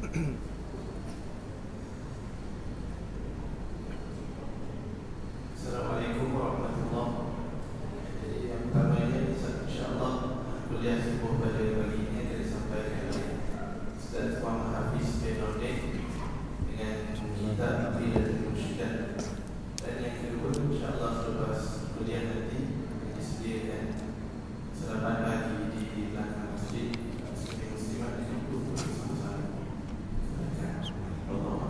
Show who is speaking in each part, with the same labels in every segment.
Speaker 1: Assalamualaikum warahmatullahi wabarakatuh. Jadi yang pertamanya insyaAllah kuliah subuh pada pagi ini akan disampaikan oleh Ustaz Muhammad Hafiz bin Nordin dengan kitab Aqidah al-Mursyidah. Dan yang kedua insyaAllah selepas kuliah nanti disediakan sarapan pagi di belakang masjid Muslim-Muslimat dan itu bersama-sama. Allah.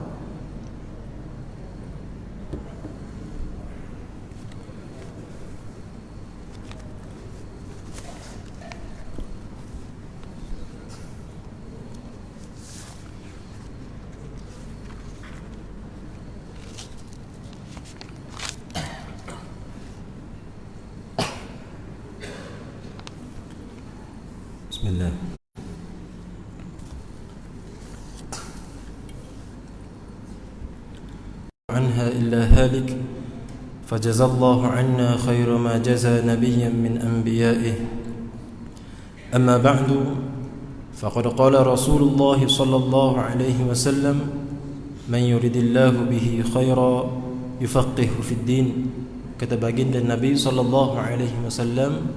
Speaker 2: Bismillah. عنها إلا هالك فجزى الله عنا خير ما جزى نبيا من أنبيائه. أما بعد فقد قال رسول الله صلى الله عليه وسلم من يرد الله به خيرا يفقهه في الدين. Kata baginda Nabi sallallahu alaihi wasallam,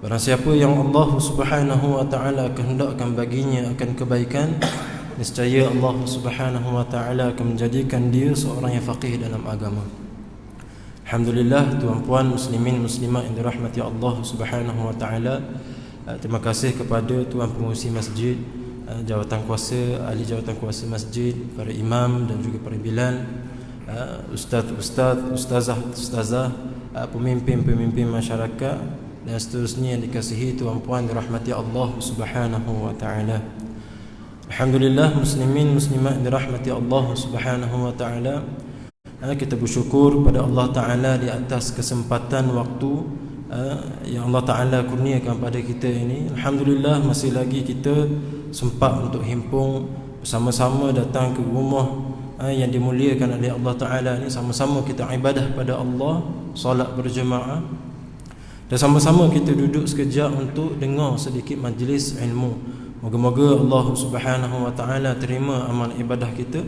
Speaker 2: barang siapa yang Allah Subhanahu wa taala kehendakkan baginya akan kebaikan, niscaya Allah Subhanahu wa taala akan menjadikan dia seorang yang faqih dalam agama. Alhamdulillah, tuan-puan muslimin muslimat yang dirahmati Allah Subhanahu wa taala. Terima kasih kepada tuan pengurusi masjid, jawatan kuasa, ahli jawatan kuasa masjid, para imam dan juga para bilal, ustazah, pemimpin-pemimpin masyarakat dan seterusnya yang dikasihi tuan-puan dirahmati Allah Subhanahu wa taala. Alhamdulillah, muslimin muslimat dirahmati Allah Subhanahu wa taala. Kita bersyukur pada Allah taala di atas kesempatan waktu yang Allah taala kurniakan pada kita ini. Alhamdulillah, masih lagi kita sempat untuk himpun bersama-sama datang ke rumah yang dimuliakan oleh Allah taala ini, sama-sama kita ibadah pada Allah, solat berjemaah, dan sama-sama kita duduk sekejap untuk dengar sedikit majlis ilmu. Moga-moga Allah Subhanahu wa taala terima amal ibadah kita.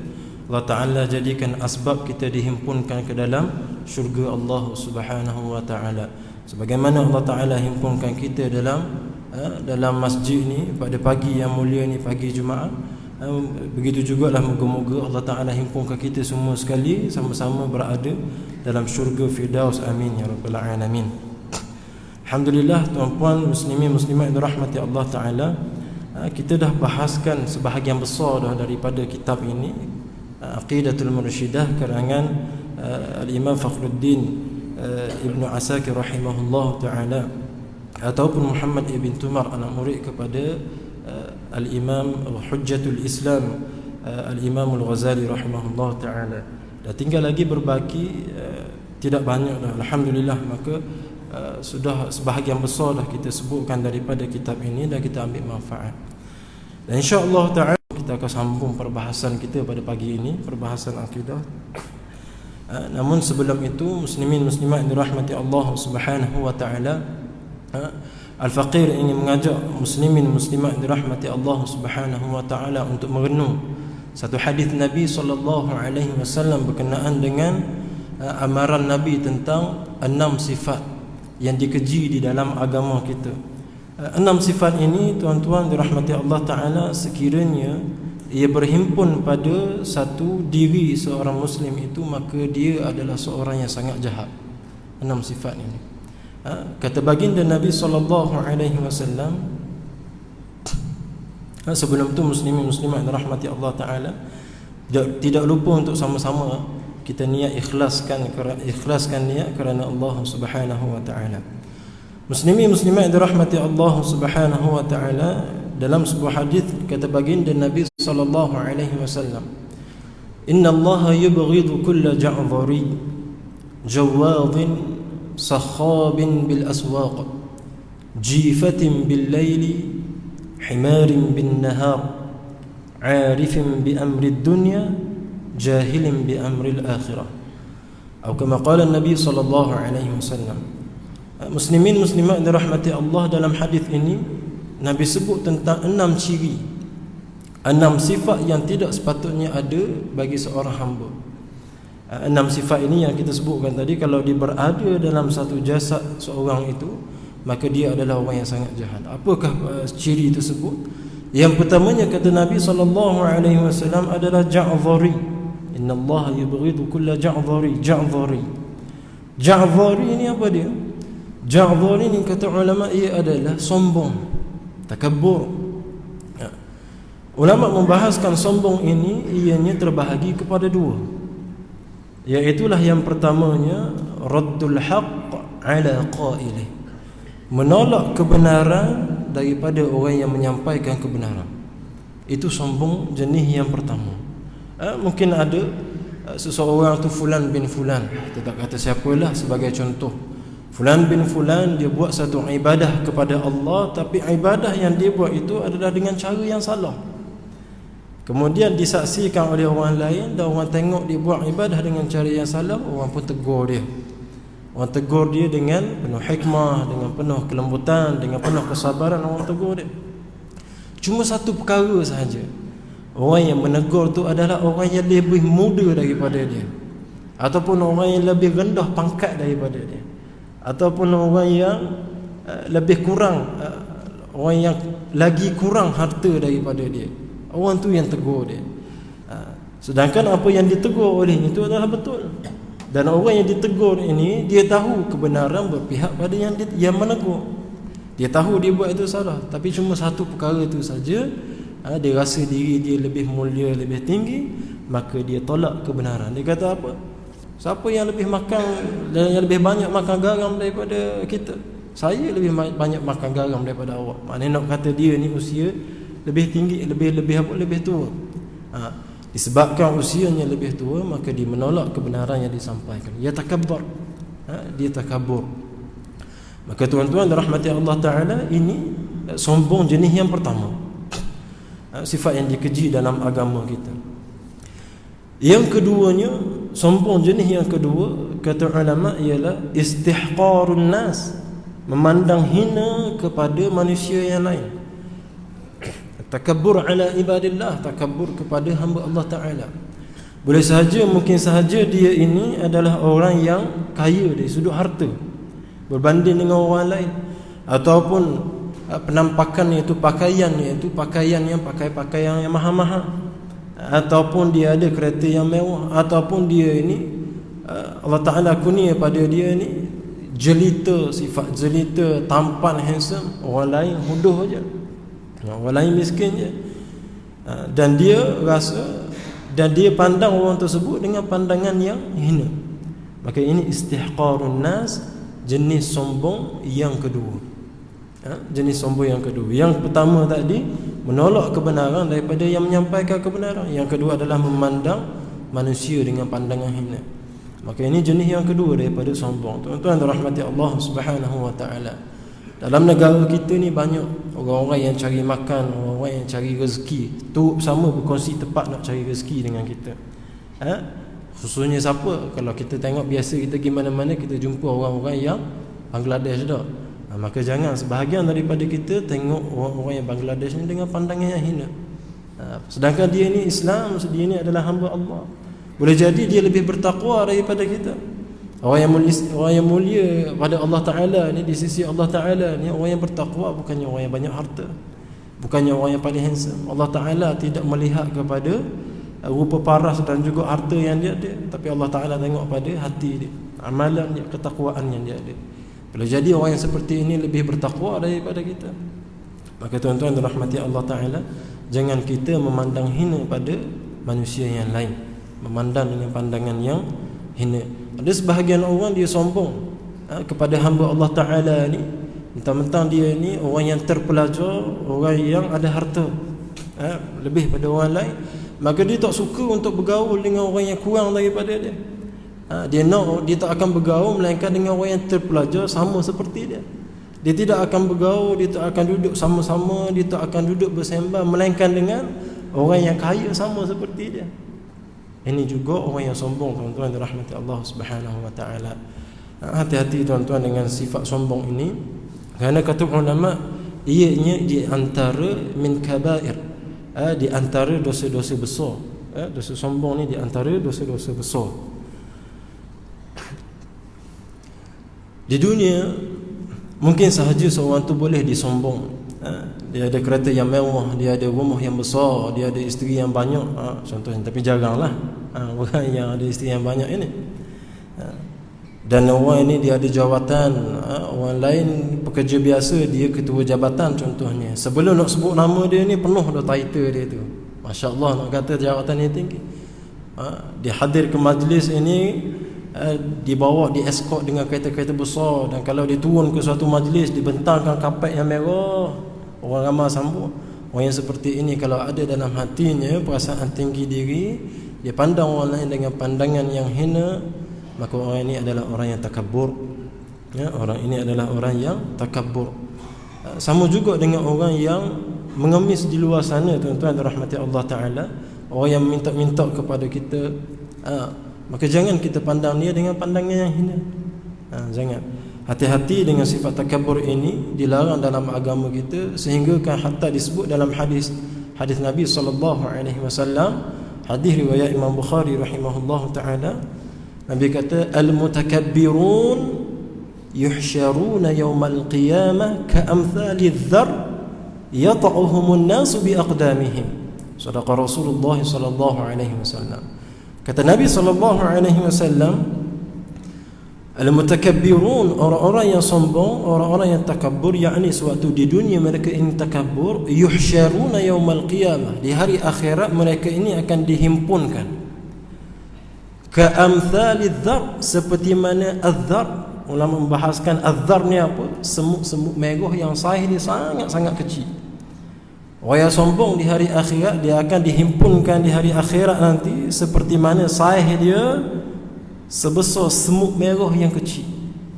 Speaker 2: Allah taala jadikan asbab kita dihimpunkan ke dalam syurga Allah Subhanahu wa taala. Sebagaimana Allah taala himpunkan kita dalam masjid ni pada pagi yang mulia ni, pagi Jumaat, begitu jugalah moga-moga Allah taala himpunkan kita semua sekali sama-sama berada dalam syurga Firdaus. Amin ya rabbal alamin. Alhamdulillah, tuan-puan muslimin muslimat yang dirahmati Allah taala, kita dah bahaskan sebahagian besar dah daripada kitab ini, Aqidatul Mursyidah karangan Al-Imam Fakhruddin Ibn Asakir rahimahullah ta'ala, ataupun Muhammad ibn Tumar, anak murid kepada Al-Imam Hujjatul Islam Al-Imam Al-Ghazali rahimahullah ta'ala. Dah tinggal lagi berbaki tidak banyak dah, alhamdulillah. Maka sudah sebahagian besar dah kita sebutkan daripada kitab ini dan kita ambil manfaat. Dan insya-Allah ta'ala kita akan sambung perbahasan kita pada pagi ini, perbahasan akidah. Namun sebelum itu, muslimin muslimat yang dirahmati Allah Subhanahu wa taala, Al-Faqir ingin mengajak muslimin muslimat yang dirahmati Allah Subhanahu wa taala untuk merenung satu hadis Nabi sallallahu alaihi wasallam berkenaan dengan amaran Nabi tentang 6 sifat yang dikeji di dalam agama kita. 6 sifat ini, tuan-tuan dirahmati Allah taala, sekiranya ia berhimpun pada satu diri seorang muslim itu, maka dia adalah seorang yang sangat jahat. 6 sifat ini. Kata baginda Nabi sallallahu alaihi wasallam, sebelum tu muslimin muslimat dirahmati Allah taala, tidak lupa untuk sama-sama kita niat ikhlaskan niat kerana Allah Subhanahu wa taala. Muslimin muslimat dirahmati Allah Subhanahu wa taala, dalam sebuah hadis kata baginda Nabi sallallahu alaihi wasallam, inna Allah yubghidu kulla ja'dhari jawadin sakhabin bil aswaq jifatin bil layli himarin bin nahar arifin bi amri dunya jahilin bi amri al-akhirah, atau kama qala Nabi sallallahu alaihi wasallam. Muslimin muslimat dirahmati Allah, dalam hadis ini Nabi sebut tentang 6 ciri 6 sifat yang tidak sepatutnya ada bagi seorang hamba. 6 sifat ini yang kita sebutkan tadi, kalau dia berada dalam satu jasad seorang itu, maka dia adalah orang yang sangat jahat. Apakah ciri tersebut? Yang pertamanya kata Nabi SAW adalah ja'dhari. Innallaha yubghidu kulla ja'dhari. Ja'dhari ini apa dia? Ja'dhari ini kata ulama ia adalah sombong, takabbur. Ulama membahaskan sombong ini ianya terbahagi kepada 2. Iaitulah yang pertamanya raddul haqq ala qailih, menolak kebenaran daripada orang yang menyampaikan kebenaran. Itu sombong jenis yang pertama. Mungkin ada seseorang tu fulan bin fulan, kita tak kata siapalah sebagai contoh. Fulan bin fulan dia buat satu ibadah kepada Allah, tapi ibadah yang dia buat itu adalah dengan cara yang salah. Kemudian disaksikan oleh orang lain dan orang tengok dia buat ibadah dengan cara yang salah, orang pun tegur dia. Orang tegur dia dengan penuh hikmah, dengan penuh kelembutan, dengan penuh kesabaran, orang tegur dia. Cuma satu perkara sahaja, orang yang menegur tu adalah orang yang lebih muda daripada dia, ataupun orang yang lebih rendah pangkat daripada dia, ataupun orang yang lebih kurang, orang yang lagi kurang harta daripada dia. Orang tu yang tegur dia. Sedangkan apa yang ditegur olehnya itu adalah betul. Dan orang yang ditegur ini, dia tahu kebenaran berpihak pada yang menegur. Dia tahu dia buat itu salah, tapi cuma satu perkara itu saja, dia rasa diri dia lebih mulia, lebih tinggi, maka dia tolak kebenaran. Dia kata apa? Siapa yang lebih makan, yang lebih banyak makan garam daripada kita? Saya lebih banyak makan garam daripada awak. Maknanya nak kata dia ni usia lebih tinggi, lebih tua. Disebabkan usianya lebih tua, maka dia menolak kebenaran yang disampaikan. Dia takabur. Dia takabur. Maka tuan-tuan rahmati Allah Ta'ala, ini sombong jenis yang pertama, sifat yang dikeji dalam agama kita. Yang keduanya, sombong jenis yang kedua kata ulama ialah istihqarun nas, memandang hina kepada manusia yang lain. Takabbur ala ibadillah, takabbur kepada hamba Allah Ta'ala. Boleh sahaja, mungkin sahaja dia ini adalah orang yang kaya dari sudut harta berbanding dengan orang lain, ataupun penampakannya itu pakaiannya itu pakaian yang pakai pakaian yang mahal-mahal, ataupun dia ada kereta yang mewah, ataupun dia ini Allah Ta'ala kurnia pada dia ini jelita, sifat jelita, tampan, handsome. Orang lain bodoh aja, orang lain miskin je. Dan dia rasa, dan dia pandang orang tersebut dengan pandangan yang hina. Maka ini istihqarun nas, jenis sombong yang kedua. Jenis sombong yang kedua. Yang pertama tadi menolak kebenaran daripada yang menyampaikan kebenaran. Yang kedua adalah memandang manusia dengan pandangan hina. Maka ini jenis yang kedua daripada sombong. Tuan-tuan rahmati Allah Subhanahu wa taala. Dalam negara kita ni banyak orang-orang yang cari makan, orang-orang yang cari rezeki. Tu sama berkongsi tempat nak cari rezeki dengan kita. Khususnya siapa? Kalau kita tengok biasa kita pergi mana-mana, kita jumpa orang-orang yang Bangladesh dah. Maka jangan sebahagian daripada kita tengok orang-orang yang Bangladesh ni dengan pandangan yang hina. Sedangkan dia ni Islam, dia ni adalah hamba Allah. Boleh jadi dia lebih bertakwa daripada kita. Orang yang mulia pada Allah Ta'ala ni, di sisi Allah Ta'ala ni, orang yang bertakwa, bukannya orang yang banyak harta, bukannya orang yang paling handsome. Allah Ta'ala tidak melihat kepada rupa paras dan juga harta yang dia ada, tapi Allah Ta'ala tengok pada hati dia, amalan dia, ketakwaan yang dia ada. Boleh jadi orang yang seperti ini lebih bertakwa daripada kita. Maka tuan-tuan dan rahmati Allah Ta'ala, jangan kita memandang hina pada manusia yang lain, memandang dengan pandangan yang hina. Ada sebahagian orang dia sombong kepada hamba Allah Ta'ala ni, mentang-mentang dia ni orang yang terpelajar, orang yang ada harta lebih pada orang lain, maka dia tak suka untuk bergaul dengan orang yang kurang daripada dia. Dia tak akan bergaul melainkan dengan orang yang terpelajar sama seperti dia. Dia tidak akan bergaul, dia tak akan duduk sama-sama, dia tak akan duduk bersembang melainkan dengan orang yang kaya sama seperti dia. Ini juga orang yang sombong, tuan-tuan dirahmati Allah Subhanahu wa taala. Hati-hati tuan-tuan dengan sifat sombong ini, kerana kata ulama ianya di antara min kabair, di antara dosa-dosa besar. Dosa sombong ni di antara dosa-dosa besar. Di dunia mungkin sahaja seorang tu boleh disombong. Dia ada kereta yang mewah, dia ada rumah yang besar, dia ada isteri yang banyak, contohnya. Tapi jaranglah orang yang ada isteri yang banyak ini. Dan orang ini dia ada jawatan, orang lain pekerja biasa, dia ketua jabatan contohnya. Sebelum nak sebut nama dia ni penuh dah title dia tu. Masya-Allah, nak kata jawatan ni tinggi. Dia hadir ke majlis ini, dibawa, di escort dengan kereta-kereta besar, dan kalau dia turun ke suatu majlis dibentangkan kapet yang merah, orang ramai sambut. Orang yang seperti ini kalau ada dalam hatinya perasaan tinggi diri, dia pandang orang lain dengan pandangan yang hina, maka orang ini adalah orang yang takabur. Orang ini adalah orang yang takabur. Sama juga dengan orang yang mengemis di luar sana, tuan-tuan dirahmati Allah Ta'ala. Orang yang minta-minta kepada kita, maka jangan kita pandang dia dengan pandangan yang hina. Jangan. Hati-hati dengan sifat takabur ini, dilarang dalam agama kita, sehingga kan hatta disebut dalam hadis Nabi sallallahu alaihi wasallam, hadis riwayat Imam Bukhari rahimahullahu taala. Nabi kata, al-mutakabbirun yuhsyaruna yawmal qiyamah ka'amthali adh-dhar yata'uhumun nasu biaqdamihim. Sadaqa Rasulullah sallallahu alaihi wasallam. Kata Nabi sallallahu alaihi wasallam, al-mutakabbirun, orang-orang yang sombong, orang-orang yang takabur, yakni sewaktu di dunia mereka ini takabur, yuhsyaruna yaumal qiyamah, di hari akhirat mereka ini akan dihimpunkan, ka'amthalidh dhar, seperti mana adh-dhar. Ulama membahaskan adh-dhar ni apa? Semut-semut merah yang saiz dia sangat-sangat kecil. Orang yang sombong di hari akhirat, dia akan dihimpunkan di hari akhirat nanti seperti mana saiz dia sebesar semut merah yang kecil.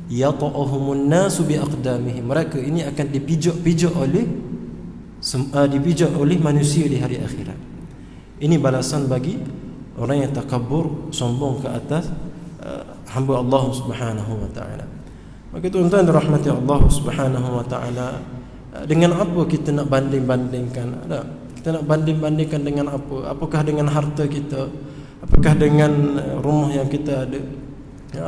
Speaker 2: Yata'uhumun nasu biaqdamihim, mereka ini akan dipijak oleh manusia di hari akhirat. Ini balasan bagi orang yang takabur, sombong ke atas hamba Allah Subhanahu wa taala. Maka tuan-tuan dirahmati Allah Subhanahu wa taala, dengan apa kita nak banding-bandingkan? Kita nak banding-bandingkan dengan apa? Apakah dengan harta kita? Apakah dengan rumah yang kita ada?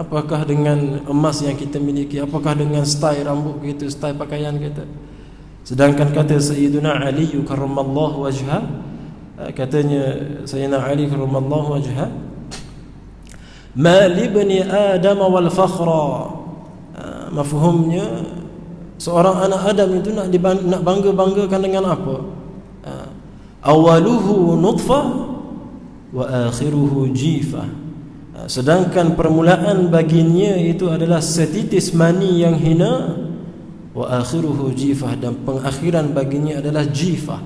Speaker 2: Apakah dengan emas yang kita miliki? Apakah dengan style rambut kita, style pakaian kita? Sedangkan kata Sayyiduna Ali karramallahu wajhah, katanya Sayyidina Ali karramallahu wajhah, ma libni Adam wal fakhra. Mafhumnya, seorang anak Adam itu nak bangga-banggakan dengan apa? Awaluhu nutfah wa akhiruhu jifah. Sedangkan permulaan baginya itu adalah setitis mani yang hina, wa akhiruhu jifah, dan pengakhiran baginya adalah jifah,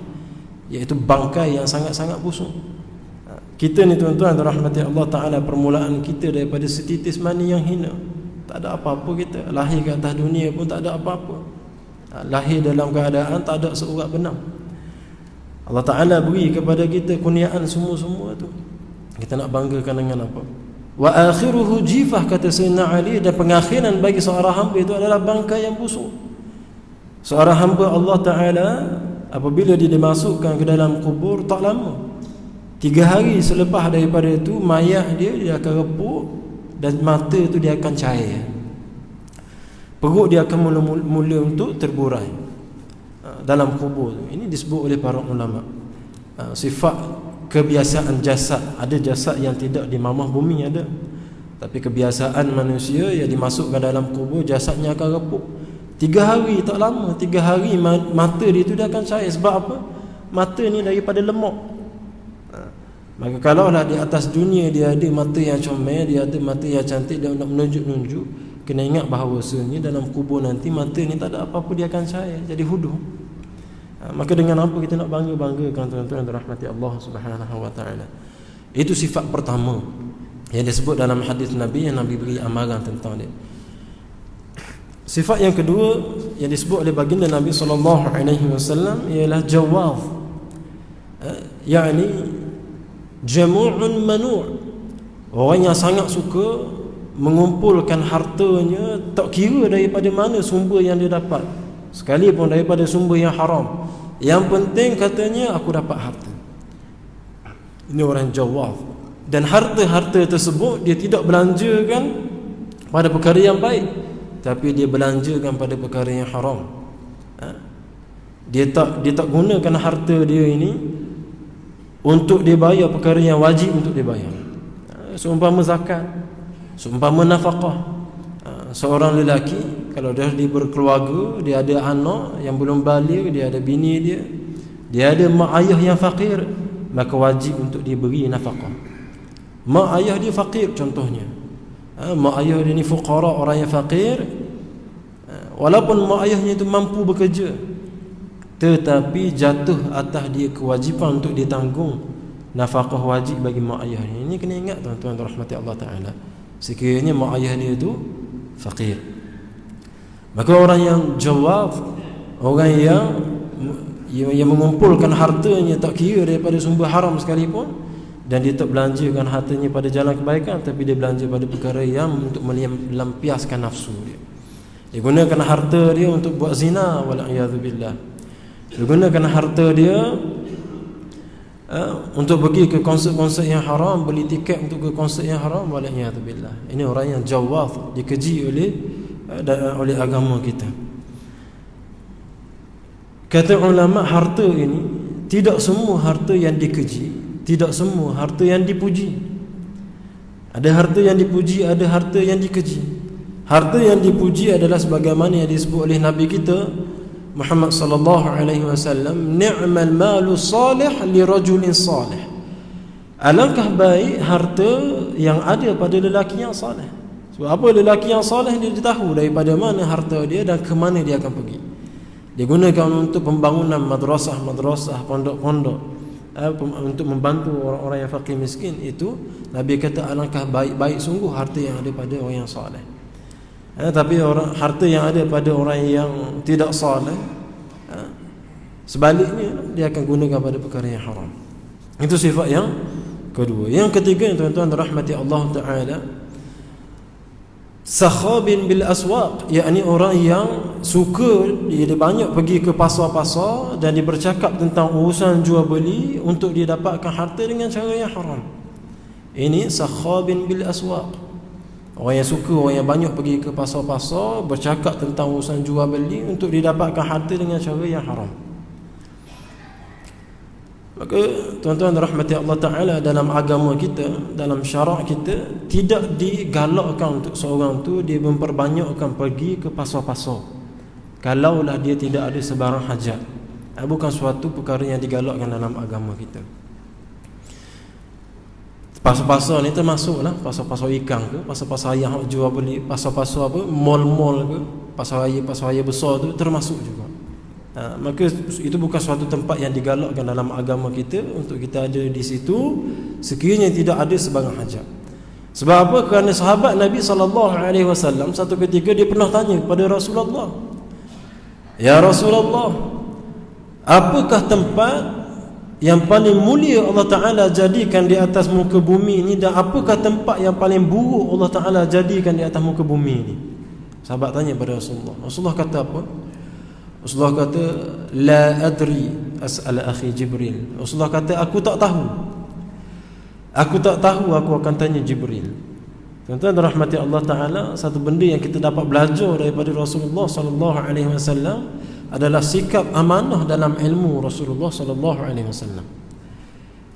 Speaker 2: iaitu bangkai yang sangat-sangat busuk. Kita ni tuan-tuan rahmati Allah Ta'ala, permulaan kita daripada setitis mani yang hina, tak ada apa-apa. Kita lahir ke atas dunia pun tak ada apa-apa, lahir dalam keadaan tak ada seurat benang. Allah Ta'ala beri kepada kita kurniaan semua-semua tu, kita nak banggakan dengan apa? Wa akhiruhu jifah, kata Sayyidina Ali, dan pengakhiran bagi seorang hamba itu adalah bangkai yang busuk. Seorang hamba Allah Ta'ala apabila dia dimasukkan ke dalam kubur, tak lama, 3 hari selepas daripada itu, mayat dia akan repuk dan mata itu dia akan cair, perut dia akan mula untuk terburai dalam kubur. Ini disebut oleh para ulama sifat kebiasaan jasad. Ada jasad yang tidak di mamah bumi ada, tapi kebiasaan manusia yang dimasukkan dalam kubur, jasadnya akan repuk 3 hari, tak lama, 3 hari mata dia itu dia akan cair. Sebab apa? Mata ni daripada lemak. Maka kalaulah di atas dunia dia ada mata yang comel, dia ada mata yang cantik, dia nak menunjuk-nunjuk, kena ingat bahawasanya dalam kubur nanti mata ni tak ada apa-apa, dia akan cair, jadi huduh. Maka dengan apa kita nak bangga-banggakan tuan-tuan dirahmati Allah Subhanahu wa taala? Itu sifat pertama yang disebut dalam hadis Nabi, yang Nabi beri amaran tentang dia. Sifat yang kedua yang disebut oleh baginda Nabi sallallahu alaihi wasallam ialah jawaz, yakni jamu'un manu', orang yang sangat suka mengumpulkan hartanya, tak kira daripada mana sumber yang dia dapat, sekalipun daripada sumber yang haram, Yang penting katanya aku dapat harta. Ini orang jawab. Dan harta-harta tersebut dia tidak belanjakan pada perkara yang baik, tapi dia belanjakan pada perkara yang haram. Dia tak gunakan harta dia ini untuk dia bayar perkara yang wajib untuk dia bayar. Seumpama zakat, seumpama nafkah. Seorang lelaki kalau dia berkeluarga, dia ada anak yang belum balik, dia ada bini dia ada mak ayah yang fakir, maka wajib untuk dia beri nafkah. Mak ayah dia fakir contohnya, mak ayah dia ni fuqara, orang yang fakir, walaupun mak ayahnya itu mampu bekerja, tetapi jatuh atas dia kewajipan untuk dia tanggung nafkah wajib bagi mak ayah ni. Ini kena ingat tuan-tuan rahmati Allah Ta'ala. Sekiranya mak ayah dia itu fakir, maka orang yang jawab, orang yang mengumpulkan hartanya tak kira daripada sumber haram sekalipun, dan dia tak belanjakan hartanya pada jalan kebaikan, tapi dia belanja pada perkara yang untuk melampiaskan nafsu dia. Dia gunakan harta dia untuk buat zina, wal'iyadzubillah. Dia gunakan harta dia untuk pergi ke konsert-konsert yang haram, beli tiket untuk ke konsert yang haram, wal'iyadzubillah. Ini orang yang jawab, dikeji oleh agama kita. Kata ulama, harta ini tidak semua harta yang dikeji, tidak semua harta yang dipuji. Ada harta yang dipuji, ada harta yang dikeji. Harta yang dipuji adalah sebagaimana yang disebut oleh Nabi kita Muhammad sallallahu alaihi wasallam, ni'mal malu salih li rajulin salih. Alangkah baik harta yang ada pada lelaki yang salih. Sebab apa? Lelaki yang salih dia tahu daripada mana harta dia dan ke mana dia akan pergi. Dia gunakan untuk pembangunan madrasah, pondok-pondok, untuk membantu orang-orang yang fakir miskin. Itu Nabi kata alangkah baik sungguh harta yang ada pada orang yang salih. Tapi harta yang ada pada orang yang tidak salih, sebaliknya dia akan gunakan pada perkara yang haram. Itu sifat yang kedua. Yang ketiga, tuan-tuan rahmati Allah Ta'ala, sakhabin bil aswaq, yakni orang yang suka, dia banyak pergi ke pasar-pasar dan dia bercakap tentang urusan jual beli untuk dia dapatkan harta dengan cara yang haram. Ini sakhabin bil aswaq. Orang yang suka, orang yang banyak pergi ke pasar-pasar, bercakap tentang urusan jual beli untuk didapatkan harta dengan cara yang haram. Maka tuan-tuan rahmati Allah Ta'ala, dalam agama kita, dalam syarak kita, tidak digalakkan untuk seorang tu dia memperbanyakkan pergi ke pasar-pasar kalaulah dia tidak ada sebarang hajat. Bukan suatu perkara yang digalakkan dalam agama kita. Pasar-pasar ni termasuklah pasar-pasar ikan ke, pasar-pasar ayam jual beli, pasar-pasar apa, mall-mall ke, pasar raya besar tu termasuk juga. Maka itu bukan suatu tempat yang digalakkan dalam agama kita untuk kita ada di situ sekiranya tidak ada sebarang hajat. Sebab apa? Kerana sahabat Nabi SAW satu ketika dia pernah tanya kepada Rasulullah, "Ya Rasulullah, apakah tempat yang paling mulia Allah Ta'ala jadikan di atas muka bumi ini, dan apakah tempat yang paling buruk Allah Ta'ala jadikan di atas muka bumi ini?" Sahabat tanya pada Rasulullah. Rasulullah kata apa? Rasulullah kata, "La adri as'al akhi Jibril." Rasulullah kata, aku tak tahu, aku akan tanya Jibril. Tuan-tuan rahmati Allah Ta'ala, satu benda yang kita dapat belajar daripada Rasulullah SAW adalah sikap amanah dalam ilmu Rasulullah SAW.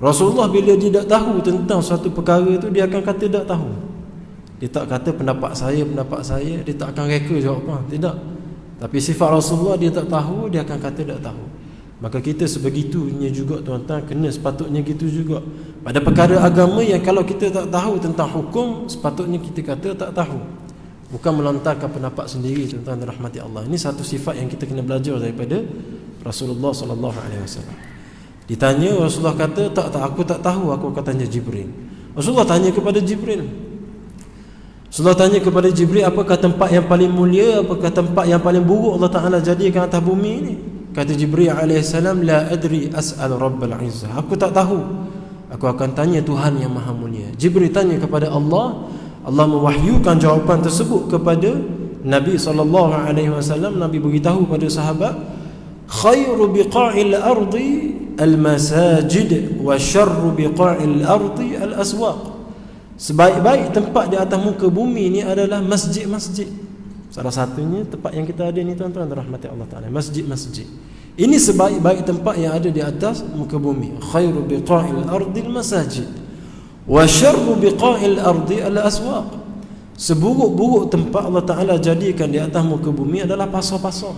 Speaker 2: Rasulullah bila dia tak tahu tentang suatu perkara itu, dia akan kata tak tahu. Dia tak kata pendapat saya, dia tak akan reka jawab. Tidak. Tapi sifat Rasulullah, dia tak tahu, dia akan kata tak tahu. Maka kita sebegitunya juga tuan-tuan, kena sepatutnya gitu juga pada perkara agama yang kalau kita tak tahu tentang hukum, sepatutnya kita kata tak tahu, bukan melontarkan pendapat sendiri. Tuan-tuan rahmati Allah, ini satu sifat yang kita kena belajar daripada Rasulullah SAW. Ditanya, Rasulullah kata aku tak tahu, aku akan tanya Jibril. Rasulullah tanya kepada Jibril. Rasulullah tanya kepada Jibril, apakah tempat yang paling mulia, apakah tempat yang paling buruk Allah Ta'ala jadikan atas bumi ini? Kata Jibril alaihissalam, "La adri as'al Rabbal Izzah." Aku tak tahu, aku akan tanya Tuhan yang maha mulia. Jibril tanya kepada Allah, Allah mewahyukan jawapan tersebut kepada Nabi SAW. Nabi beritahu pada sahabat khairu biqa'il ardi al-masajid wa syarru biqa'il ardi al-aswaq. Sebaik-baik tempat di atas muka bumi ni adalah masjid-masjid. Salah satunya tempat yang kita ada ni tuan-tuan rahmati Allah Ta'ala, masjid-masjid. Ini sebaik-baik tempat yang ada di atas muka bumi. Khairu biqa'il ardi al-masajid wa syarru biqa'il ardi al-aswaq. Seburuk-buruk tempat Allah Ta'ala jadikan di atas muka bumi adalah pasar-pasar.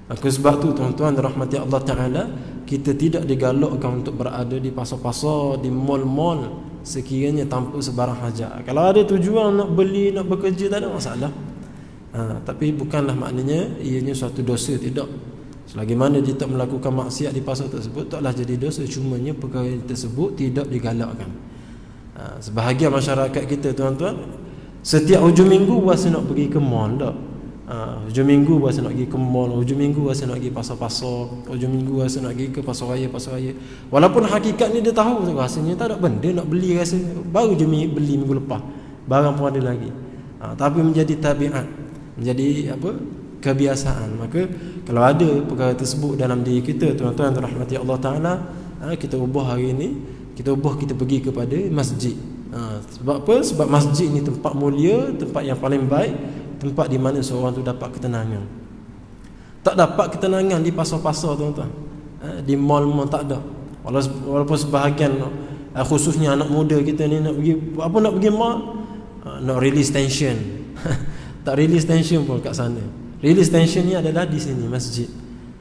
Speaker 2: Maka sebab tu tuan-tuan rahmati Allah Ta'ala, kita tidak digalakkan untuk berada di pasar-pasar, di mall-mall sekiranya tanpa sebarang hajat. Kalau ada tujuan nak beli, nak bekerja, tak ada masalah. Tapi bukanlah maknanya ianya suatu dosa, tidak. Selagi mana dia tak melakukan maksiat di pasar tersebut, taklah jadi dosa. Cumanya perkara tersebut tidak digalakkan. Sebahagian masyarakat kita tuan-tuan, setiap hujung minggu rasa nak pergi ke mall tak? Hujung minggu rasa nak pergi ke mall, hujung minggu rasa nak pergi pasar-pasar, hujung minggu rasa nak pergi ke pasar raya. Walaupun hakikat ni dia tahu rasanya tak ada benda nak beli, rasa baru je beli minggu lepas, barang pun ada lagi. Tapi menjadi tabiat, menjadi apa? Kebiasaan. Maka kalau ada perkara tersebut dalam diri kita tuan-tuan rahmati Allah Ta'ala, kita ubah hari ini, kita pergi kepada masjid. Sebab apa? Sebab masjid ni tempat mulia, tempat yang paling baik, tempat di mana seorang tu dapat ketenangan. Tak dapat ketenangan di pasar-pasar tuan-tuan, di mall-mall tak ada. Walaupun sebahagian, khususnya anak muda kita ni nak pergi mall, nak release tension. Tak release tension pun kat sana. Release tension ni adalah di sini, masjid.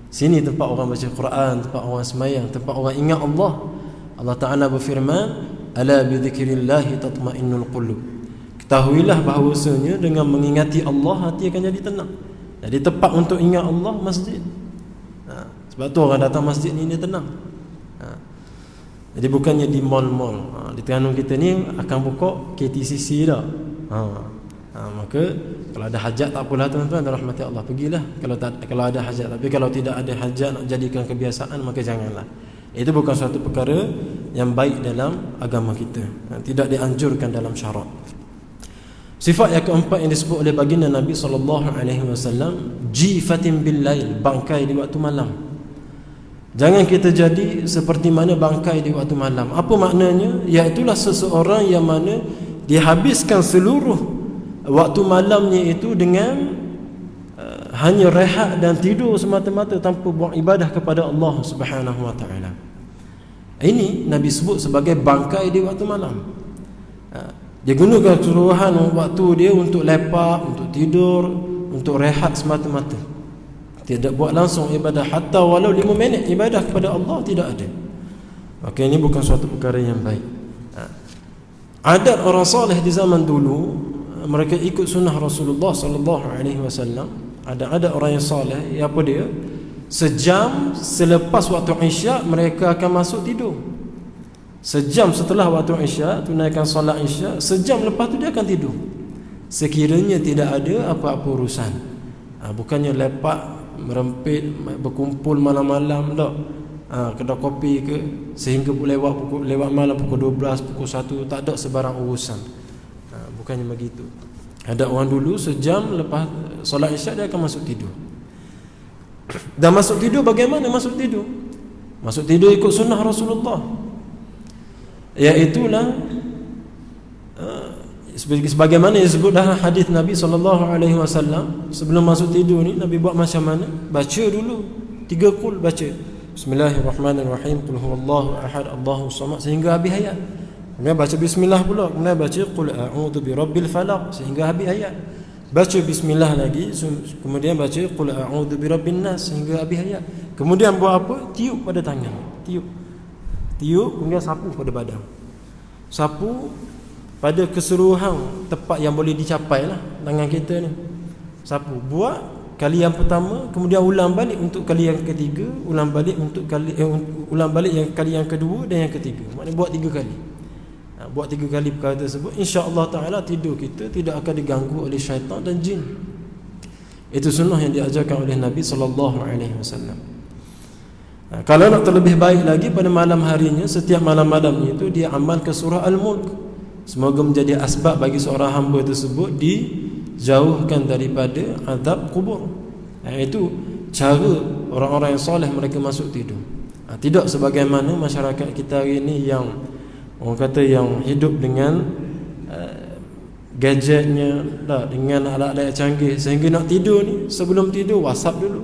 Speaker 2: Sini tempat orang baca Quran, tempat orang sembahyang, tempat orang ingat Allah. Allah Ta'ala berfirman, ala bi dzikrillahi tatma'innul qulub. Ketahuilah bahawasanya dengan mengingati Allah, hati akan jadi tenang. Jadi tempat untuk ingat Allah, masjid. Sebab tu orang datang masjid ni dia tenang. Jadi bukannya di mall-mall. Di Terengganu kita ni akan buka KTCC dah. Maka kalau ada hajat tak apalah tuan-tuan rahmati Allah, pergilah kalau ada hajat. Tapi kalau tidak ada hajat nak jadikan kebiasaan, maka janganlah. Itu bukan suatu perkara yang baik dalam agama kita, tidak dianjurkan dalam syarak. Sifat yang keempat yang disebut oleh baginda Nabi SAW, jifatin bil lail, bangkai di waktu malam. Jangan kita jadi seperti mana bangkai di waktu malam. Apa maknanya? Iaitulah seseorang yang mana dihabiskan seluruh waktu malamnya itu dengan hanya rehat dan tidur semata-mata tanpa buat ibadah kepada Allah Subhanahu wa taala. Ini Nabi sebut sebagai bangkai di waktu malam. Dia gunakan keseluruhan waktu dia untuk lepak, untuk tidur, untuk rehat semata-mata. Tidak buat langsung ibadah, hatta walau 5 minit ibadah kepada Allah tidak ada. Maka ini bukan suatu perkara yang baik. Adat orang soleh di zaman dulu, mereka ikut sunnah Rasulullah sallallahu alaihi wasallam. Ada orang yang soleh, apa dia? Sejam selepas waktu Isyak mereka akan masuk tidur. Sejam setelah waktu Isyak, tunaikan solat Isyak, sejam lepas tu dia akan tidur. Sekiranya tidak ada apa-apa urusan. Bukannya lepak, merempit, berkumpul malam-malam tak. Kedai kopi ke, sehingga lewat malam pukul 12, pukul 1, tak ada sebarang urusan. Bukannya begitu. Ada orang dulu sejam lepas solat Isyak dia akan masuk tidur. Dan masuk tidur bagaimana masuk tidur? Masuk tidur ikut sunnah Rasulullah, iaitulah sebagaimana yang disebut dalam hadis Nabi SAW. Sebelum masuk tidur ni Nabi buat macam mana? Baca dulu 3 qul, baca Bismillahirrahmanirrahim, qul huwallahu ahad, Allahu samad, sehingga habis ayat. Kemudian baca bismillah pula, kemudian baca qul a'udzu birabbil falaq sehingga habis ayat. Baca bismillah lagi, kemudian baca qul a'udzu birabbin nas sehingga habis ayat. Kemudian buat apa? Tiup pada tangan. Tiup kemudian sapu pada badan. Sapu pada keseluruhan tempat yang boleh dicapai lah tangan kita ni. Sapu. Buat kali yang pertama, kemudian ulang balik untuk kali yang ketiga, ulang balik yang kali yang kedua dan yang ketiga. Maknanya buat 3 kali. Buat 3 kali perkara tersebut, insya-Allah taala tidur kita tidak akan diganggu oleh syaitan dan jin. Itu sunnah yang diajarkan oleh Nabi sallallahu alaihi wasallam. Kalau nak terlebih baik lagi, pada malam harinya, setiap malam-malamnya itu dia amalkan surah Al-Mulk. Semoga menjadi asbab bagi seorang hamba tersebut dijauhkan daripada azab kubur. Itu cara orang-orang yang soleh mereka masuk tidur. Tidak sebagaimana masyarakat kita hari ini yang orang kata yang hidup dengan gadgetnya, dengan alat-alat canggih, sehingga nak tidur ni sebelum tidur WhatsApp dulu,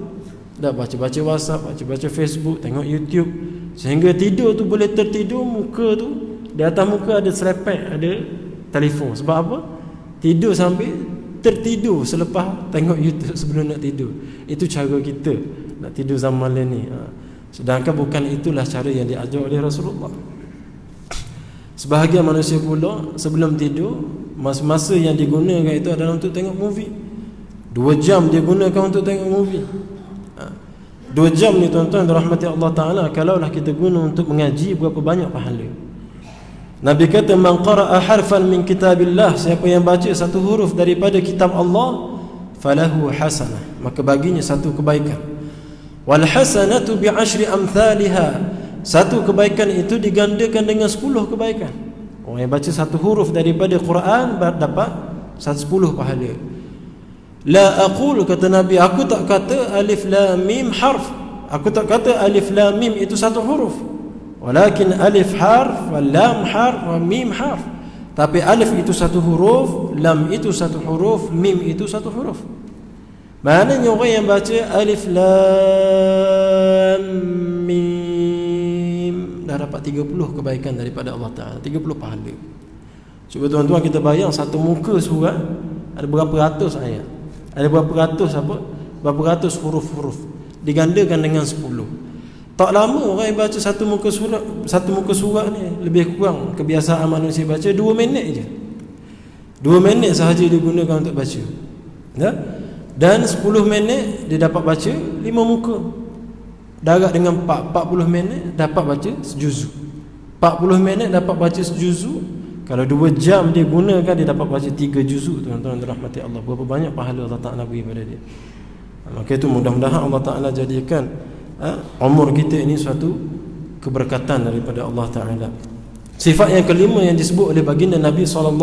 Speaker 2: baca-baca WhatsApp, baca-baca Facebook, tengok YouTube, sehingga tidur tu boleh tertidur, muka tu di atas muka ada selepek, ada telefon. Sebab apa? Tidur sambil tertidur selepas tengok YouTube sebelum nak tidur. Itu cara kita nak tidur zaman ni. Sedangkan bukan itulah cara yang diajar oleh Rasulullah. Sebahagian manusia pula sebelum tidur, masa yang digunakan itu adalah untuk tengok movie. 2 jam dia gunakan untuk tengok movie. 2 jam ni tuan-tuan dirahmati Allah Ta'ala, kalaulah kita guna untuk mengaji, berapa banyak pahala. Nabi kata, man qara'a harfan min kitabillah, siapa yang baca satu huruf daripada kitab Allah, falahu hasanah, maka baginya satu kebaikan. Wal hasanatu bi 10 amthaliha, satu kebaikan itu digandakan dengan 10 kebaikan. Orang yang baca satu huruf daripada Quran dapat 10 pahala. La aqulu, kata Nabi, aku tak kata alif lam mim harf, aku tak kata alif lam mim itu satu huruf, walakin alif harf, wal lam harf, wal mim harf. Tapi alif itu satu huruf, lam itu satu huruf, mim itu satu huruf. Maknanya orang yang baca alif lam mim dah dapat 30 kebaikan daripada Allah Ta'ala, 30 pahala. Cuba tuan-tuan kita bayang, satu muka surat ada berapa ratus ayat, ada berapa ratus berapa ratus huruf-huruf, digandakan dengan 10. Tak lama orang yang baca satu muka surat ni, lebih kurang kebiasaan manusia baca 2 minit je. 2 minit sahaja digunakan untuk baca. Dan 10 minit dia dapat baca 5 muka. Darab dengan 40 minit dapat baca sejuzu. 40 minit dapat baca sejuzu. Kalau 2 jam dia gunakan, dia dapat baca 3 juzu. Tuan-tuan dirahmati Allah, berapa banyak pahala Allah Ta'ala beri pada dia. Maka itu mudah-mudahan Allah Ta'ala jadikan umur kita ini suatu keberkatan daripada Allah Ta'ala. Sifat yang kelima yang disebut oleh baginda Nabi SAW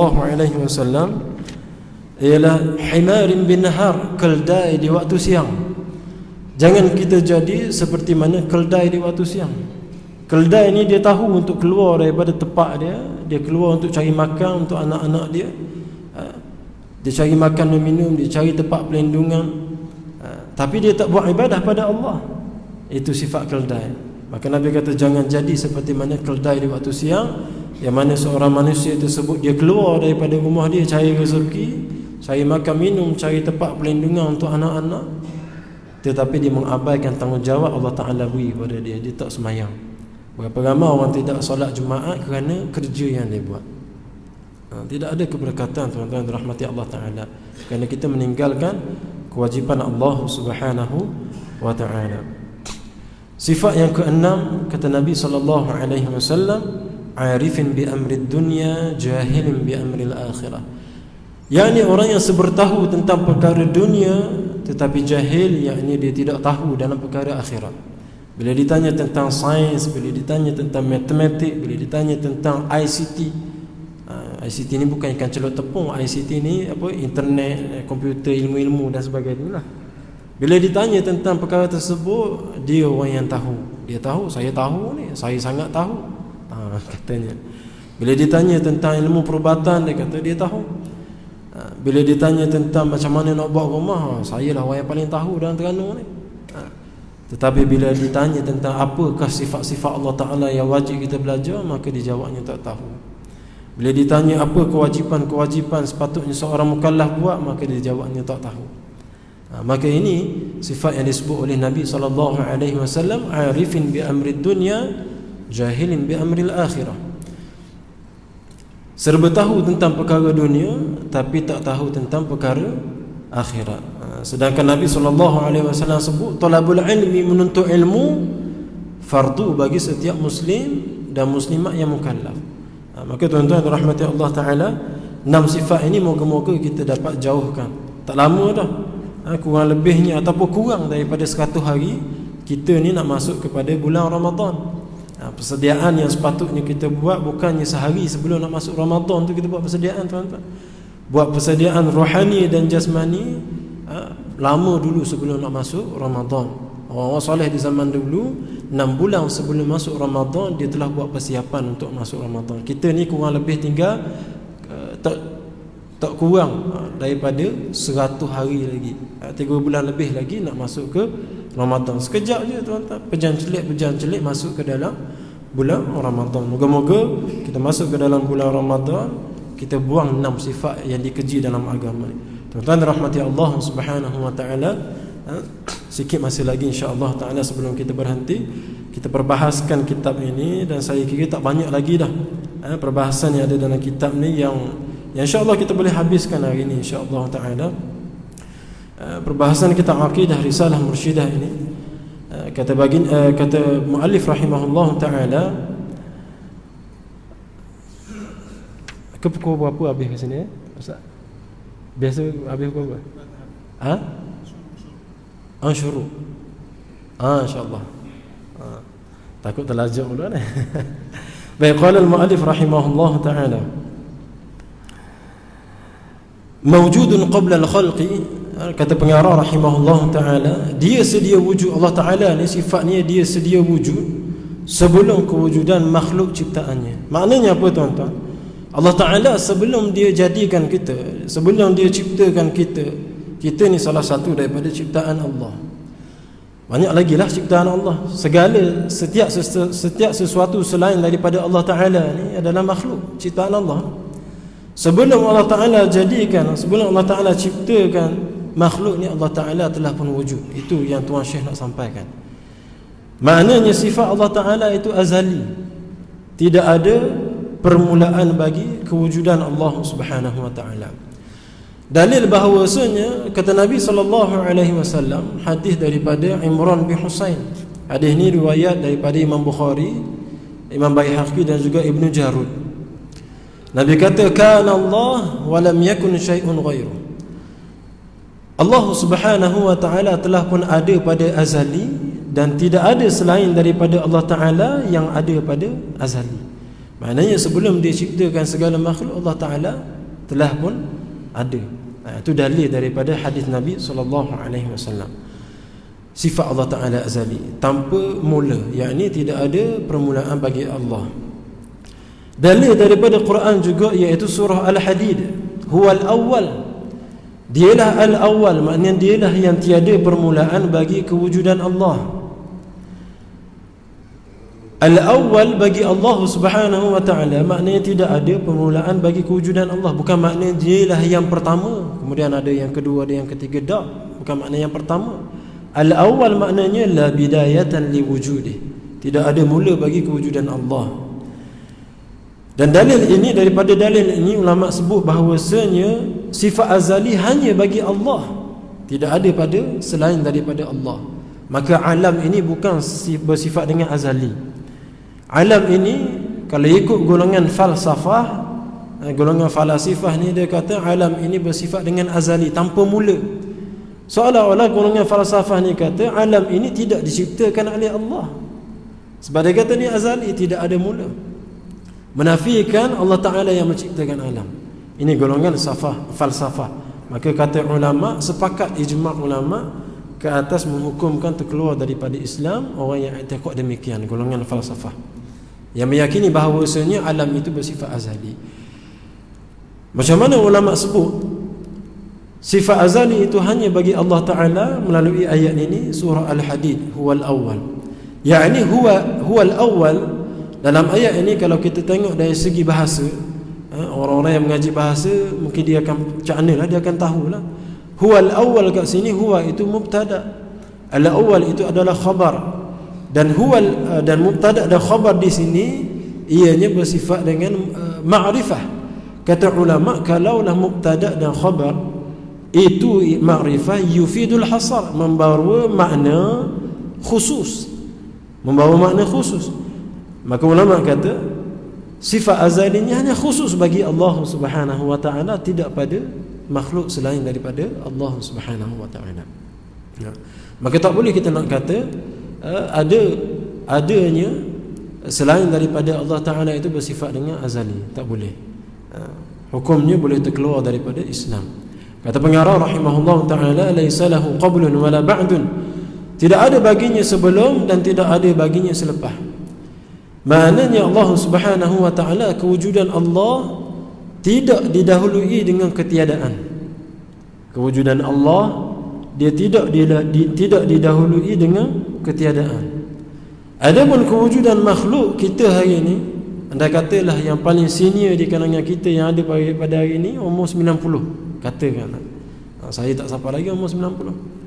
Speaker 2: ialah himarin bin nahar, keldai di waktu siang. Jangan kita jadi seperti mana keldai di waktu siang. Keldai ni dia tahu untuk keluar daripada tempat dia, dia keluar untuk cari makan untuk anak-anak dia. Dia cari makan dan minum, dia cari tempat perlindungan, tapi dia tak buat ibadah pada Allah. Itu sifat keldai. Maka Nabi kata jangan jadi seperti mana keldai di waktu siang, yang mana seorang manusia tersebut dia keluar daripada rumah dia cari rezeki, cari makan minum, cari tempat perlindungan untuk anak-anak, tetapi dia mengabaikan tanggungjawab Allah Ta'ala beri pada dia. Dia tak semayang. Berapa ramai orang tidak solat Jumaat kerana kerja yang dia buat. Tidak ada keberkatan, tuan-tuan dirahmati Allah Ta'ala, kerana kita meninggalkan kewajipan Allah Subhanahu wa Ta'ala. Sifat yang keenam, kata Nabi SAW, arifin bi amri dunya, jahilin bi amri al-akhirah. Yakni orang yang sebertahu tentang perkara dunia tetapi jahil, yakni dia tidak tahu dalam perkara akhirat. Bila ditanya tentang sains, bila ditanya tentang matematik, bila ditanya tentang ICT, ICT ni bukan ikan celup tepung, ICT ni internet, komputer, ilmu-ilmu dan sebagainya lah. Bila ditanya tentang perkara tersebut, dia orang yang tahu. Dia tahu, saya tahu ni, saya sangat tahu, katanya. Bila ditanya tentang ilmu perubatan, dia kata dia tahu. Bila ditanya tentang macam mana nak buat rumah, saya lah orang yang paling tahu dalam Terengganu ni. Tetapi bila ditanya tentang apakah sifat-sifat Allah Ta'ala yang wajib kita belajar, maka dia jawabnya tak tahu. Bila ditanya apa kewajipan-kewajipan sepatutnya seorang mukallaf buat, maka dia jawabnya tak tahu. Maka ini sifat yang disebut oleh Nabi SAW, arifin bi amri dunya, jahilin bi amri al-akhirah. Serba tahu tentang perkara dunia tapi tak tahu tentang perkara akhirat. Sedangkan Nabi SAW sebut talabul ilmi, menuntut ilmu, fardu bagi setiap muslim dan muslimat yang mukallaf. Maka tuan-tuan rahmati Allah Ta'ala, 6 sifat ini moga-moga kita dapat jauhkan. Tak lama dah, kurang lebihnya ataupun kurang daripada 100 hari kita ni nak masuk kepada bulan Ramadan. Persediaan yang sepatutnya kita buat bukannya sehari sebelum nak masuk Ramadan tu kita buat persediaan, tuan-tuan. Buat persediaan rohani dan jasmani lama dulu sebelum nak masuk Ramadan. Orang-orang soleh di zaman dulu 6 bulan sebelum masuk Ramadan dia telah buat persiapan untuk masuk Ramadan. Kita ni kurang lebih tinggal tak kurang daripada 100 hari lagi, 3 bulan lebih lagi nak masuk ke Ramadan. Sekejap je tuan-tuan, pejam celik masuk ke dalam bulan Ramadan. Moga-moga kita masuk ke dalam bulan Ramadan, kita buang 6 sifat yang dikeji dalam agama ni. Tuan-tuan rahmati Allah Subhanahu wa taala, sikit masa lagi insya-Allah taala sebelum kita berhenti, kita perbahaskan kitab ini, dan saya kira tak banyak lagi dah perbahasan yang ada dalam kitab ni yang insya-Allah kita boleh habiskan hari ini insya-Allah taala. Perbahasan kitab akidah Risalah Mursyidah ini, kata muallif rahimahullah taala, ke pukul berapa habis kat sini Ustaz? Biasa habis pukul berapa? Syuruk. InsyaAllah. Takut terlajak pula ni. Baik, qala al-muallif rahimahullah ta'ala, mawjudun qabla al-khalqi, kata pengarah rahimahullah ta'ala, dia sedia wujud. Allah Ta'ala ni sifatnya dia sedia wujud sebelum kewujudan makhluk ciptaannya. Maknanya apa tuan-tuan? Allah Ta'ala sebelum dia jadikan kita, sebelum dia ciptakan kita ni salah satu daripada ciptaan Allah. Banyak lagi lah ciptaan Allah. Setiap sesuatu selain daripada Allah Ta'ala ni adalah makhluk ciptaan Allah. Sebelum Allah Ta'ala jadikan, sebelum Allah Ta'ala ciptakan makhluk ni, Allah Ta'ala telah pun wujud. Itu yang Tuan Syekh nak sampaikan. Maknanya sifat Allah Ta'ala itu azali, tidak ada permulaan bagi kewujudan Allah Subhanahu wa taala. Dalil bahawasanya, kata Nabi SAW, hadis daripada Imran bin Husain. Hadis ini riwayat daripada Imam Bukhari, Imam Baihaqi dan juga Ibnu Jarud. Nabi kata, kana Allah wa lam yakun syai'un ghairu. Allah Subhanahu wa taala telah pun ada pada azali, dan tidak ada selain daripada Allah Taala yang ada pada azali. Maknanya sebelum dia ciptakan segala makhluk, Allah Ta'ala telah pun ada. Itu dalil daripada hadis Nabi SAW. Sifat Allah Ta'ala azali, tanpa mula, yakni tidak ada permulaan bagi Allah. Dalil daripada Quran juga, iaitu surah Al-Hadid, huwal awwal, dialah al-awwal, maknanya dialah yang tiada permulaan bagi kewujudan Allah. Al-awwal bagi Allah Subhanahu wa taala maknanya tidak ada permulaan bagi kewujudan Allah. Bukan maknanya dialah yang pertama, kemudian ada yang kedua, ada yang ketiga. Tak, bukan makna yang pertama. Al-awwal maknanya la bidayatan li wujudih, tidak ada mula bagi kewujudan Allah. Dan dalil ini, daripada dalil ini ulama sebut bahawasanya sifat azali hanya bagi Allah, tidak ada pada selain daripada Allah. Maka alam ini bukan bersifat dengan azali. Alam ini kalau ikut golongan falsafah, golongan falasifah ni, dia kata alam ini bersifat dengan azali, tanpa mula. Seolah-olah golongan falsafah ni kata alam ini tidak diciptakan oleh Allah, sebab dia kata ni azali, tidak ada mula, menafikan Allah Ta'ala yang menciptakan alam. Ini golongan falsafah. Maka kata ulama, sepakat ijma' ulama ke atas menghukumkan terkeluar daripada Islam orang yang i'tiqad demikian, golongan falsafah yang meyakini bahawasanya alam itu bersifat azali. Macam mana ulama sebut sifat azali itu hanya bagi Allah Ta'ala melalui ayat ini, surah Al-Hadid, huwal awwal, yakni huwal awwal. Dalam ayat ini kalau kita tengok dari segi bahasa, orang-orang yang mengaji bahasa mungkin dia akan caknalah, dia akan tahulah. Huwal awwal kat sini, huwa itu mubtada, al-awwal itu adalah khabar, dan huwal dan mubtada dan khabar di sini ianya bersifat dengan ma'rifah. Kata ulama, kalaulah mubtada dan khabar itu ma'rifah, yufidul hasar, membawa makna khusus, Maka ulama kata sifat azalinya hanya khusus bagi Allah Subhanahu wa taala, tidak pada makhluk selain daripada Allah Subhanahu wa taala. Maka tak boleh kita nak kata adanya selain daripada Allah Ta'ala itu bersifat dengan azali. Tak boleh. Hukumnya boleh terkeluar daripada Islam. Kata pengarah rahimahullah ta'ala, laisa lahu qablun wala ba'dun, Tidak ada baginya sebelum dan tidak ada baginya selepas. Maknanya Allah Subhanahu wa taala, kewujudan Allah tidak didahului dengan ketiadaan. Kewujudan Allah dia tidak didahului dengan ketiadaan. Adapun kewujudan makhluk kita hari ini, anda katalah yang paling senior di kalangan kita yang ada pada hari ini umur 90, katakan. Saya tak sampai lagi umur 90.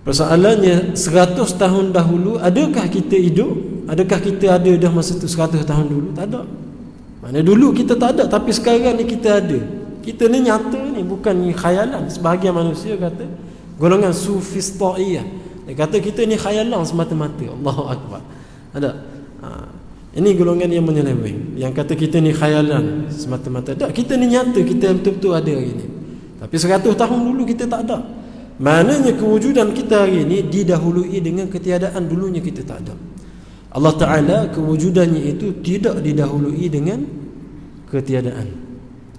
Speaker 2: Persoalannya 100 tahun dahulu adakah kita hidup? Adakah kita ada dah masa tu 100 tahun dulu? Tak ada. Mana dulu kita tak ada, tapi sekarang ni kita ada. Kita ni nyata ni, bukan ni khayalan. Sebahagian manusia kata golongan sufistaiyah, dia kata kita ni khayalan semata-mata. Allahu akbar. Ada. Ini golongan yang menyeleweng, yang kata kita ni khayalan semata-mata. Tak, kita ni nyata, kita betul-betul ada hari ni. Tapi 100 tahun dulu kita tak ada. Maknanya kewujudan kita hari ini didahului dengan ketiadaan, dulunya kita tak ada. Allah Ta'ala kewujudannya itu tidak didahului dengan ketiadaan.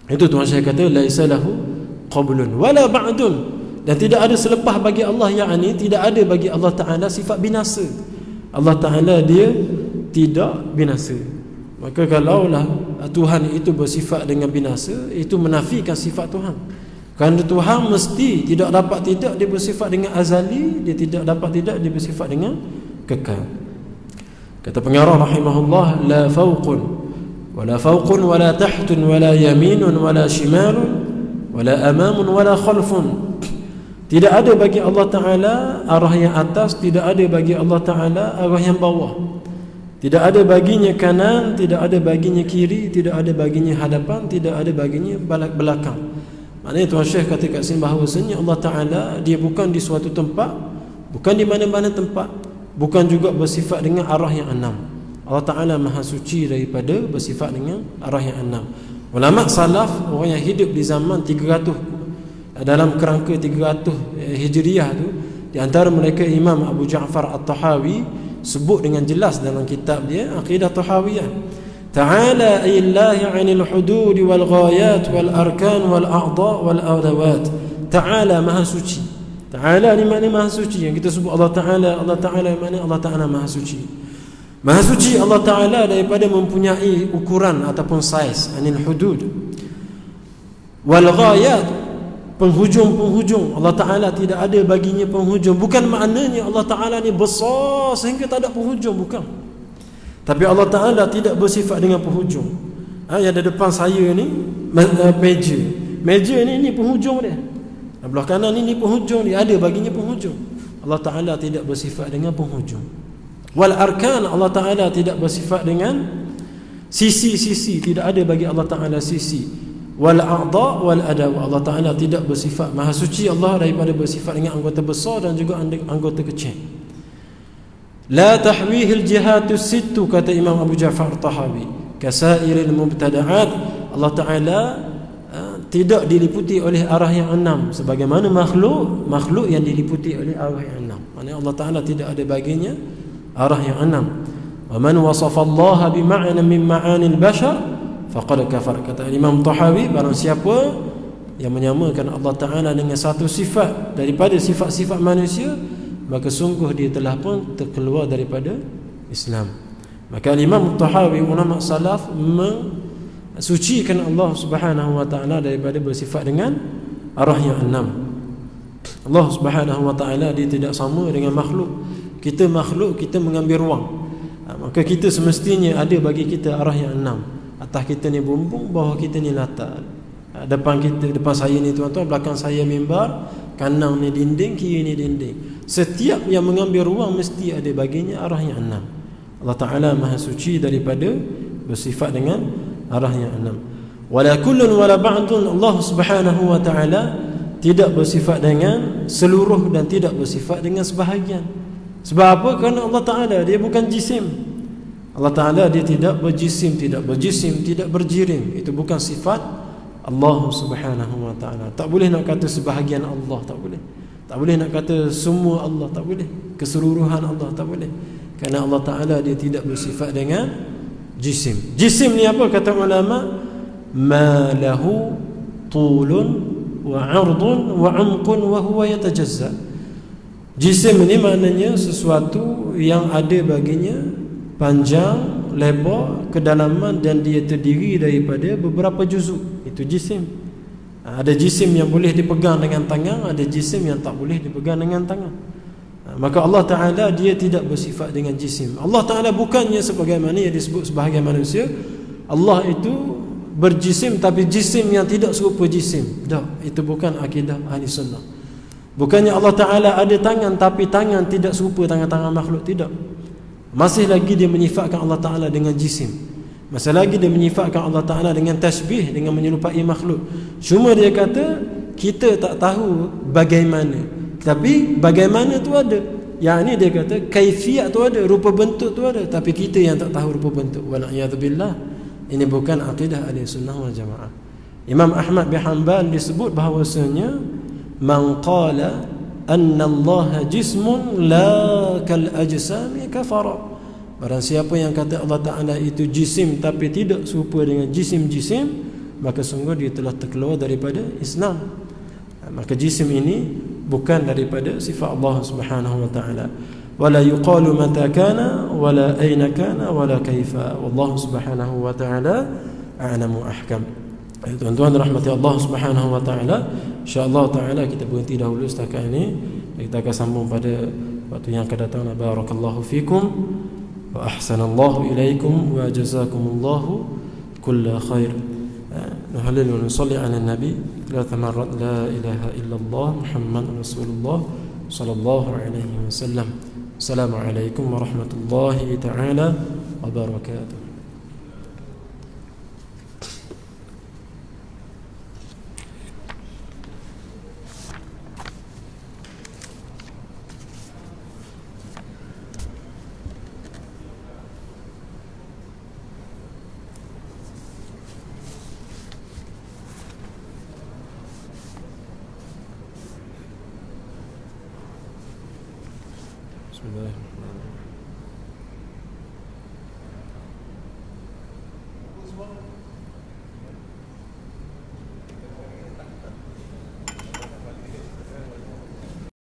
Speaker 2: Itu Tuhan saya kata laisa lahu qablun wala ba'dun, dan tidak ada selepas bagi Allah, yakni tidak ada bagi Allah Ta'ala sifat binasa. Allah Ta'ala dia tidak binasa. Maka kalaulah Tuhan itu bersifat dengan binasa, itu menafikan sifat Tuhan. Kerana Tuhan mesti tidak dapat tidak dia bersifat dengan azali, dia tidak dapat tidak dia bersifat dengan kekal. Kata pengarah rahimahullah, la fawqun wala tahtun wala yaminun wala shimalun wala amamun wala khalfun. Tidak ada bagi Allah Ta'ala arah yang atas, tidak ada bagi Allah Ta'ala arah yang bawah. Tidak ada baginya kanan, tidak ada baginya kiri, tidak ada baginya hadapan, tidak ada baginya belakang. Maknanya Tuan Syekh kata kat sini bahawasanya Allah Ta'ala dia bukan di suatu tempat, bukan di mana-mana tempat, bukan juga bersifat dengan arah yang enam. Allah Ta'ala maha suci daripada bersifat dengan arah yang enam. Ulama salaf, orang yang hidup di zaman 300, dalam kerangka 300 Hijriah tu, di antara mereka Imam Abu Ja'far At-Tahawi sebut dengan jelas dalam kitab dia Aqidah Tahawiyah, ta'ala illahi 'anil hudud wal ghayat wal arkan wal a'dha wal adawat. Ta'ala maha suci. Ta'ala ni makna maha suci. Yang kita sebut Allah Ta'ala makna Allah Ta'ala maha suci. Maha suci Allah Ta'ala daripada mempunyai ukuran ataupun saiz, 'anil hudud wal ghayat, penghujung-penghujung. Allah Ta'ala tidak ada baginya penghujung. Bukan maknanya Allah Ta'ala ni besar sehingga tak ada penghujung, bukan. Tapi Allah Ta'ala tidak bersifat dengan penghujung. Yang ada depan saya ni meja ni penghujung dia. Belah kanan ni penghujung dia, ada baginya penghujung. Allah Ta'ala tidak bersifat dengan penghujung. Wal arkan, Allah Ta'ala tidak bersifat dengan sisi-sisi, tidak ada bagi Allah Ta'ala sisi. Wal a'dha wal adawa, Allah Ta'ala tidak bersifat, maha suci Allah daripada bersifat dengan anggota besar dan juga anggota kecil. La tahwihil jihatu sittu, kata Imam Abu Ja'far Tahawi, kasairil mubtada'at. Allah Ta'ala tidak diliputi oleh arah yang enam sebagaimana makhluk yang diliputi oleh arah yang enam. Maksudnya Allah Ta'ala tidak ada baginya arah yang enam. Wa man wasafa Allah bima'na min ma'anil bashar faqad kafar, kata Imam Tahawi, barang siapa yang menyamakan Allah Ta'ala dengan satu sifat daripada sifat-sifat manusia, maka sungguh dia telah pun terkeluar daripada Islam. Maka Imam Tahawi, ulama salaf, mensucikan Allah Subhanahu wa Ta'ala daripada bersifat dengan arah yang enam. Allah Subhanahu wa Ta'ala dia tidak sama dengan makhluk. Kita makhluk, kita mengambil ruang, maka kita semestinya ada bagi kita arah yang enam. Atas kita ni bumbung, bawah kita ni latar. Depan saya ni tuan-tuan, belakang saya mimbar, kanan ni dinding, kiri ni dinding. Setiap yang mengambil ruang mesti ada baginya arah yang enam. Allah Ta'ala maha suci daripada bersifat dengan arah yang enam. Wala kullun wala ba'dun, Allah Subhanahu wa Ta'ala tidak bersifat dengan seluruh dan tidak bersifat dengan sebahagian. Sebab apa? Kerana Allah Ta'ala dia bukan jisim. Allah Ta'ala dia tidak berjisim, tidak berjirim. Itu bukan sifat Allah Subhanahu wa Ta'ala. Tak boleh nak kata sebahagian Allah, tak boleh. Tak boleh nak kata semua Allah, tak boleh. Keseluruhan Allah, tak boleh. Kerana Allah Ta'ala dia tidak bersifat dengan jisim. Jisim ni apa kata ulama? Ma lahu tulun wa 'ardun wa 'umqun wa huwa yatajazza. Jisim ini maknanya sesuatu yang ada baginya panjang, lebar, kedalaman, dan dia terdiri daripada beberapa juzuk. Itu jisim. Ada jisim yang boleh dipegang dengan tangan, ada jisim yang tak boleh dipegang dengan tangan. Maka Allah Ta'ala dia tidak bersifat dengan jisim. Allah Ta'ala bukannya sebagaimana yang disebut sebahagian manusia, Allah itu berjisim tapi jisim yang tidak serupa jisim. Tak, itu bukan akidah ahli sunnah. Bukannya Allah Ta'ala ada tangan tapi tangan tidak serupa tangan-tangan makhluk. Tidak. Masih lagi dia menyifatkan Allah Ta'ala dengan jisim. Masih lagi dia menyifatkan Allah Ta'ala dengan tasbih, dengan menyerupai makhluk. Cuma dia kata kita tak tahu bagaimana, tapi bagaimana tu ada. Yang ini dia kata kaifiat tu ada, rupa bentuk tu ada, tapi kita yang tak tahu rupa bentuk. Wala'iyadzubillah. Ini bukan akidah ahli sunnah wal jamaah. Imam Ahmad bin Hanbal disebut bahawasanya man qala anna Allah jismun la kal ajsami kafara. Barang siapa yang kata Allah Ta'ala itu jisim tapi tidak serupa dengan jisim-jisim, maka sungguh dia telah terkeluar daripada Islam. Maka jisim ini bukan daripada sifat Allah Subhanahu wa Ta'ala. Wala yuqalu mata kana wala aina kana wala kaifa. Wallahu Subhanahu wa Ta'ala a'lamu ahkam. Tuan-tuan rahmati Allah Subhanahu wa Ta'ala, insya-Allah Ta'ala kita berhenti dahulu setakat ini. Kita akan sambung pada waktu yang akan datang. Barakallahu fikum wa ahsanallahu ilaikum wa jazakumullahu kulla khair. Nuhalil wa nusalli ala nabi 3 marrat la ilaha illallah Muhammadur Rasulullah sallallahu alaihi wasallam. Assalamualaikum warahmatullahi ta'ala wabarakatuh. Bismillahirrahmanirrahim.